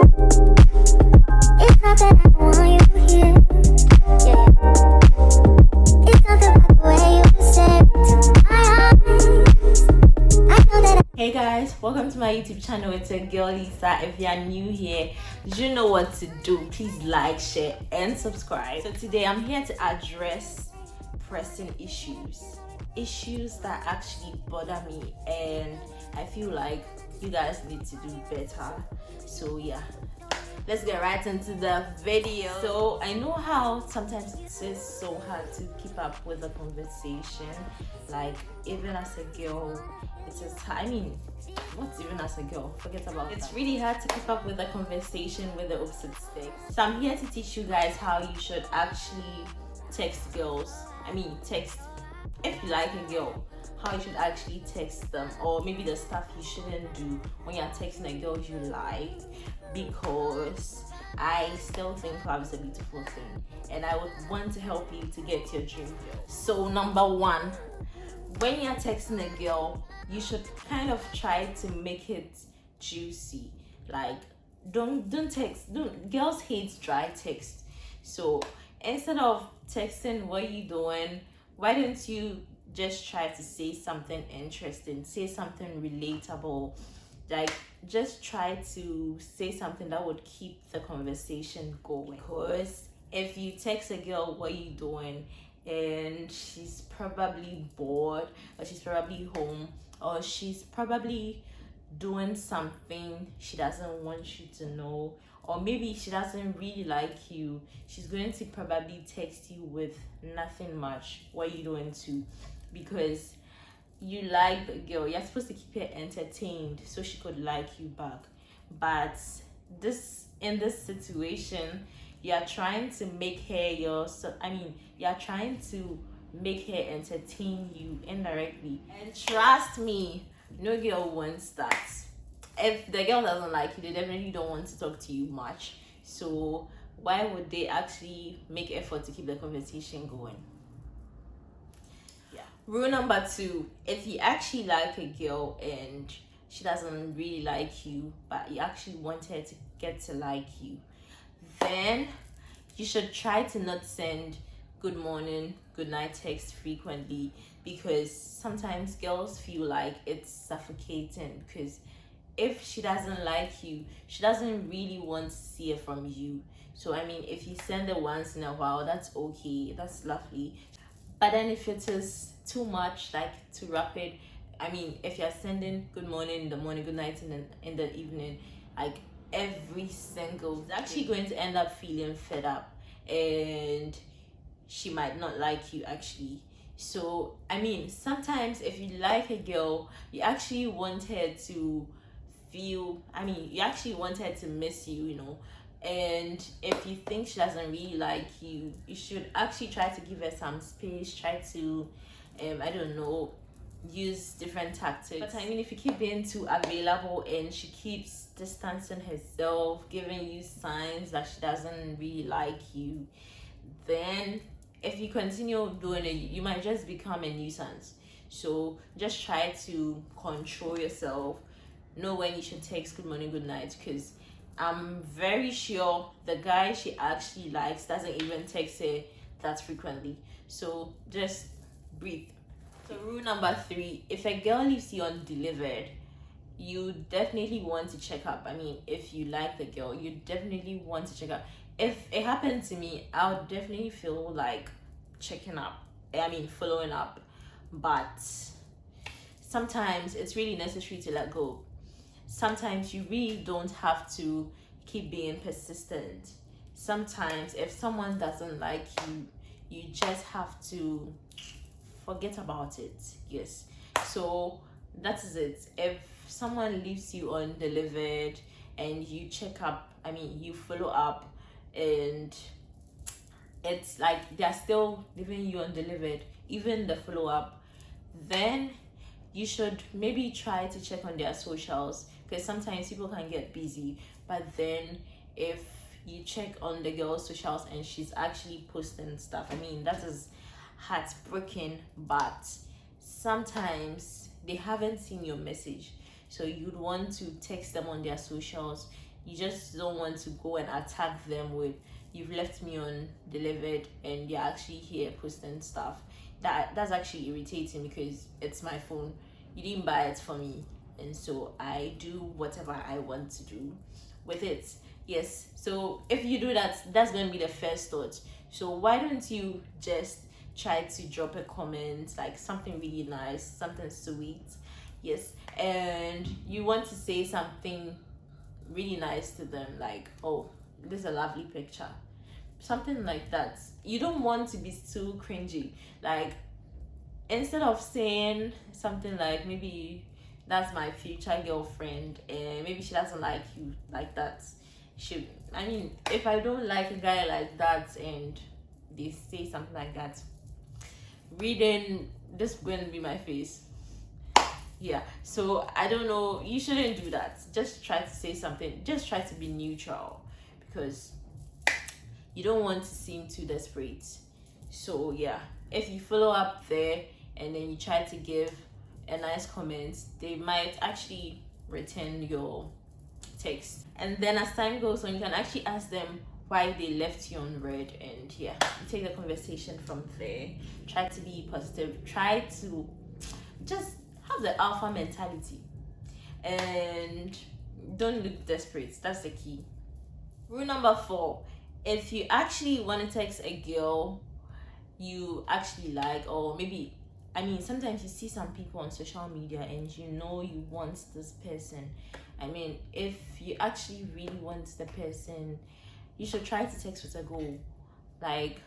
It's not that I don't want you here. Yeah. It's something about the way you stare into my eyes. I know that Hey guys, welcome to my YouTube channel. It's a girl Lisa. If you are new here, you know what to do. Please like, share, and subscribe. So today I'm here to address pressing issues that actually bother me, and I feel like you guys need to do better. So yeah, let's get right into the video. So I know how sometimes it is so hard to keep up with the conversation, like even as a girl. Not even as a girl, forget about it. It's really hard to keep up with the conversation with the opposite sex. So I'm here to teach you guys how you should actually text girls. Text if you like a girl, how you should actually text them, or maybe the stuff you shouldn't do when you're texting a girl you like, because I still think love is a beautiful thing and I would want to help you to get your dream girl. So number one, when you're texting a girl, you should kind of try to make it juicy. Like girls hate dry text. So instead of texting what you doing, why don't you just try to say something interesting, say something relatable, like just try to say something that would keep the conversation going. Because if you text a girl what you doing and she's probably bored, or she's probably home, or she's probably doing something she doesn't want you to know, or maybe she doesn't really like you, she's going to probably text you with nothing much what you doing too, because you like the girl. You're supposed to keep her entertained so she could like you back. But in this situation, you're trying to make her you're trying to make her entertain you indirectly. And trust me, no girl wants that. If the girl doesn't like you, they definitely don't want to talk to you much. So why would they actually make effort to keep the conversation going? Yeah. Rule number two, if you actually like a girl and she doesn't really like you, but you actually want her to get to like you, then you should try to not send good morning, good night text frequently, because sometimes girls feel like it's suffocating. Because if she doesn't like you, she doesn't really want to see it from you. So if you send it once in a while, that's okay, that's lovely. But then if it is too much, like too rapid, if you're sending good morning in the morning, good night in the evening, like every single, it's actually going to end up feeling fed up, and she might not like you actually. So sometimes if you like a girl, you actually want her to feel, you actually want her to miss you, and if you think she doesn't really like you, you should actually try to give her some space, try to use different tactics. But if you keep being too available and she keeps distancing herself, giving you signs that she doesn't really like you, then if you continue doing it, you might just become a nuisance. So just try to control yourself, know when you should text good morning, good night, because I'm very sure the guy she actually likes doesn't even text her that frequently. So just breathe. So rule number three, if a girl leaves you undelivered, you definitely want to check up. If you like the girl, you definitely want to check up. If it happened to me, I would definitely feel like checking up, following up. But sometimes it's really necessary to let go. Sometimes you really don't have to keep being persistent. Sometimes if someone doesn't like you, you just have to forget about it. Yes. So that is it. If someone leaves you undelivered and you check up, you follow up, and it's like they're still leaving you undelivered, even the follow-up, then you should maybe try to check on their socials, because sometimes people can get busy. But then if you check on the girl's socials and she's actually posting stuff, that is heartbreaking. But sometimes they haven't seen your message, so you'd want to text them on their socials You just don't want to go and attack them with, you've left me undelivered and you're actually here posting stuff. That's actually irritating because it's my phone. You didn't buy it for me, and so I do whatever I want to do with it. Yes, so if you do that, that's going to be the first thought. So why don't you just try to drop a comment, like something really nice, something sweet. Yes, and you want to say something really nice to them, like, oh, this is a lovely picture, something like that. You don't want to be too cringy. Like, instead of saying something like, maybe that's my future girlfriend and maybe she doesn't like you like that, I mean, if I don't like a guy like that and they say something like that, reading this going to be my face. Yeah, so I don't know, you shouldn't do that. Just try to say something, just try to be neutral, because you don't want to seem too desperate. So yeah, if you follow up there and then you try to give a nice comment, they might actually return your text. And then as time goes on, you can actually ask them why they left you on read, and yeah, you take the conversation from there. Try to be positive, try to just have the alpha mentality, and don't look desperate. That's the key. Rule number 4: if you actually want to text a girl you actually like, or maybe, I mean, sometimes you see some people on social media and you know you want this person. I mean, if you actually really want the person, you should try to text with a goal. Like,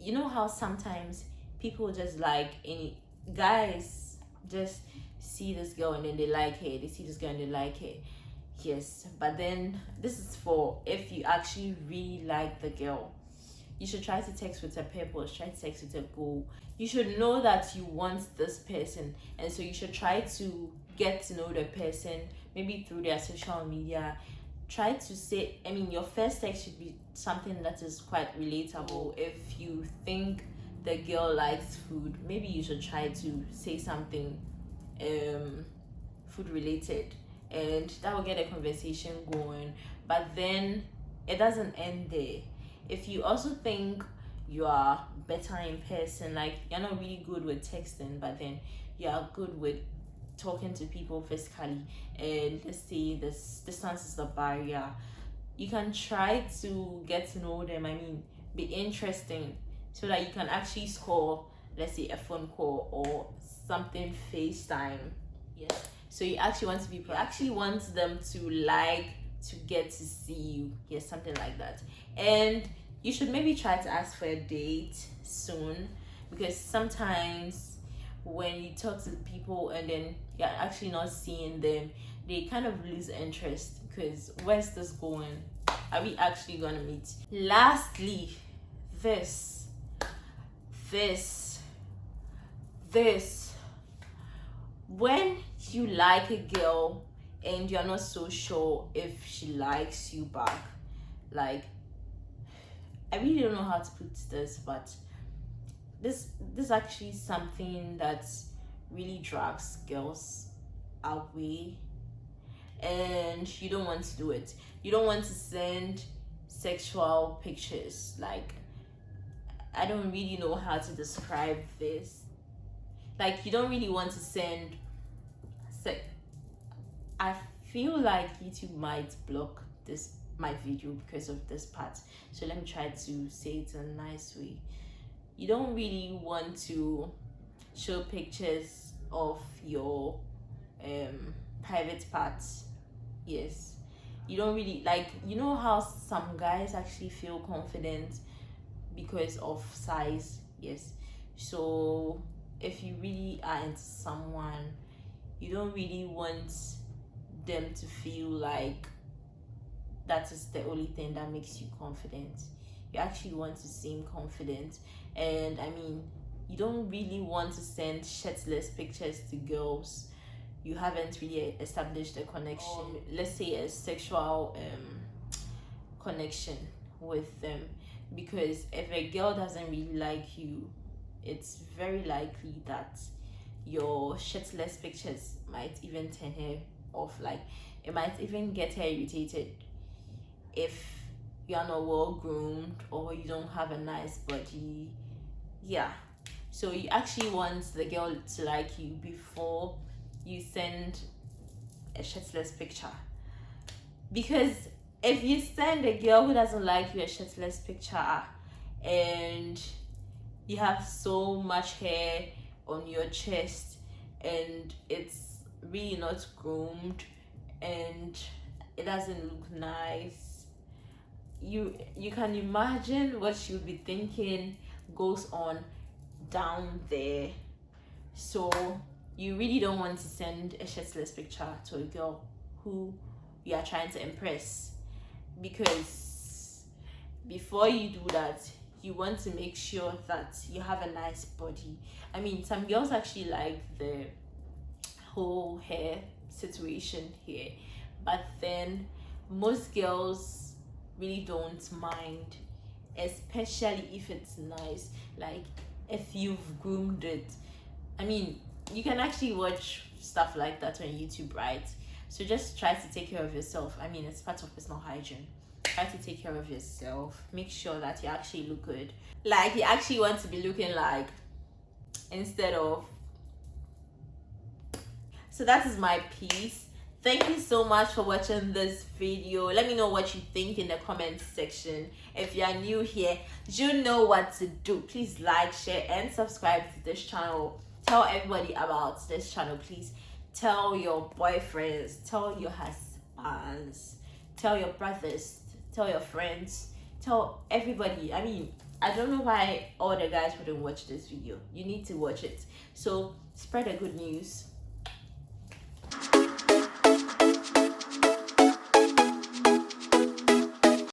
you know how sometimes people just like, any guys just see this girl and then they like her, they see this girl and they like her. Yes, but then this is for if you actually really like the girl. You should try to text with a purpose, try to text with a goal. You should know that you want this person, and so you should try to get to know the person, maybe through their social media. Try to say, I mean, your first text should be something that is quite relatable. If you think the girl likes food, maybe you should try to say something food related, and that will get a conversation going. But then it doesn't end there. If you also think you are better in person, like you're not really good with texting, but then you are good with talking to people physically, and let's say this distance is the barrier, you can try to get to know them. I mean, be interesting, so that you can actually score, let's say, a phone call or something, FaceTime. Yes, so you actually want to be, actually want them to like to get to see you. Yes, something like that. And you should maybe try to ask for a date soon, because sometimes when you talk to people and then you're actually not seeing them, they kind of lose interest, because where's this going? Are we actually gonna meet? Lastly, this when you like a girl and you're not so sure if she likes you back, like, I really don't know how to put this, but this actually something that really drags girls away, and you don't want to do it. You don't want to send sexual pictures. Like, I don't really know how to describe this. Like, you don't really want to send I feel like YouTube might block my video because of this part, so let me try to say it in a nice way. You don't really want to show pictures of your private parts. Yes, you don't really, like, you know how some guys actually feel confident because of size. Yes, so if you really are into someone, you don't really want them to feel like that is the only thing that makes you confident. You actually want to seem confident, and I mean, you don't really want to send shirtless pictures to girls you haven't really established a connection, let's say a sexual connection with them, because if a girl doesn't really like you, it's very likely that your shirtless pictures might even turn her off. Like it might even get her irritated if you are not well groomed or you don't have a nice body. Yeah, so you actually want the girl to like you before you send a shirtless picture, because if you send a girl who doesn't like you a shirtless picture and you have so much hair on your chest and it's really not groomed and it doesn't look nice, you can imagine what she'll be thinking goes on down there. So you really don't want to send a shirtless picture to a girl who you are trying to impress, because before you do that, you want to make sure that you have a nice body. I mean, some girls actually like the whole hair situation here, but then most girls really don't mind, especially if it's nice, like if you've groomed it. I mean, you can actually watch stuff like that on YouTube, right? So just try to take care of yourself. I mean, it's part of personal hygiene. Try to take care of yourself. Make sure that you actually look good. Like you actually want to be looking like, instead of. So that is my piece. Thank you so much for watching this video. Let me know what you think in the comment section. If you are new here, you know what to do. Please like, share, and subscribe to this channel. Tell everybody about this channel, please. Tell your boyfriends, tell your husbands, tell your brothers, tell your friends, tell everybody. I mean, I don't know why all the guys wouldn't watch this video. You need to watch it. So spread the good news.